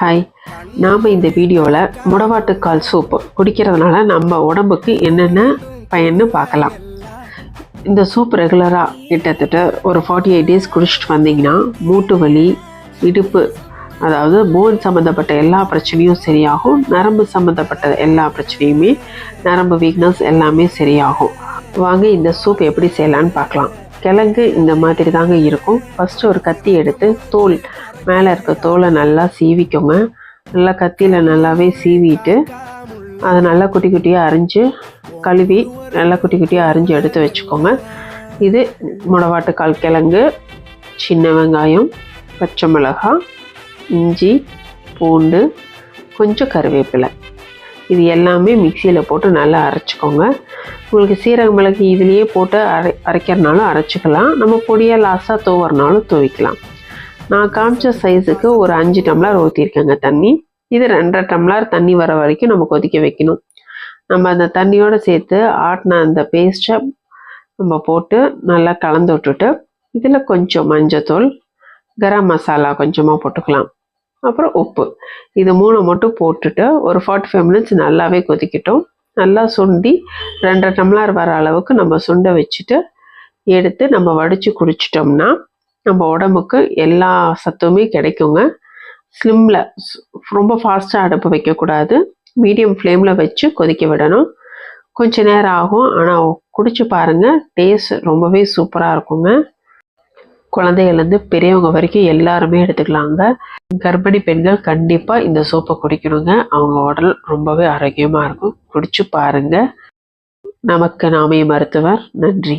Hi, நாம் இந்த வீடியோவில் முடவாட்டுக்கால் சூப்பு குடிக்கிறதுனால நம்ம உடம்புக்கு என்னென்ன பயன்னு பார்க்கலாம். இந்த சூப் ரெகுலராக கிட்டத்தட்ட ஒரு 48 days குடிச்சிட்டு வந்தீங்கன்னா மூட்டு வலி, இடுப்பு, அதாவது போன் சம்மந்தப்பட்ட எல்லா பிரச்சனையும் சரியாகும். நரம்பு சம்மந்தப்பட்ட எல்லா பிரச்சனையுமே, நரம்பு வீக்னஸ் எல்லாமே சரியாகும். வாங்க இந்த சூப் எப்படி செய்யலான்னு பார்க்கலாம். கிழங்கு இந்த மாதிரி தாங்க இருக்கும். ஃபஸ்ட்டு ஒரு கத்தி எடுத்து தோல் மேலே இருக்க தோலை நல்லா சீவிக்கோங்க. நல்லா கத்தியில் நல்லாவே சீவிட்டு அதை நல்லா குட்டி குட்டியாக அரிஞ்சு கழுவி நல்லா குட்டி குட்டியாக அரிஞ்சு எடுத்து வச்சுக்கோங்க. இது முடவாட்டுக்கால் கிழங்கு, சின்ன வெங்காயம், பச்சை மிளகாய், இஞ்சி, பூண்டு, கொஞ்சம் கருவேப்பிலை, இது எல்லாமே மிக்சியில் போட்டு நல்லா அரைச்சிக்கோங்க. உங்களுக்கு சீரக மிளகு இதுலேயே போட்டு அரைக்கிறனாலும் அரைச்சிக்கலாம். நம்ம பொடியை லாஸ்ட்டாக துவறனாலும் துவைக்கலாம். நான் காமிச்ச சைஸுக்கு ஒரு 5 டம்ளர் ஊற்றிருக்கேங்க தண்ணி. இது 2.5 டம்ளர் தண்ணி வர வரைக்கும் நம்ம கொதிக்க வைக்கணும். நம்ம அந்த தண்ணியோடு சேர்த்து ஆட்டின அந்த பேஸ்ட்டை நம்ம போட்டு நல்லா கலந்து விட்டுட்டு இதில் கொஞ்சம் மஞ்சத்தூள், கரம் மசாலா கொஞ்சமாக போட்டுக்கலாம், அப்புறம் உப்பு, இது 3 மட்டும் போட்டுட்டு ஒரு 45 minutes நல்லாவே கொதிக்கட்டும். நல்லா சுண்டி 2.5 டம்ளர் வர அளவுக்கு நம்ம சுண்ட வச்சுட்டு எடுத்து நம்ம வடித்து குடிச்சிட்டோம்னா நம்ம உடம்புக்கு எல்லா சத்துமே கிடைக்குங்க. ஸ்லிம்மில், ரொம்ப ஃபாஸ்ட்டாக அடுப்பு வைக்கக்கூடாது, மீடியம் ஃப்ளேமில் வச்சு கொதிக்க விடணும். கொஞ்சம் நேரம் ஆகும், ஆனால் குடிச்சு பாருங்கள், டேஸ்ட் ரொம்பவே சூப்பராக இருக்குங்க. குழந்தைகள்லேருந்து பெரியவங்க வரைக்கும் எல்லாருமே எடுத்துக்கலாங்க. கர்ப்பிணி பெண்கள் கண்டிப்பாக இந்த சூப்பை குடிக்கணுங்க. அவங்க உடல் ரொம்பவே ஆரோக்கியமாக இருக்கும். குடிச்சு பாருங்கள். நமக்கு நாமே மருத்துவர். நன்றி.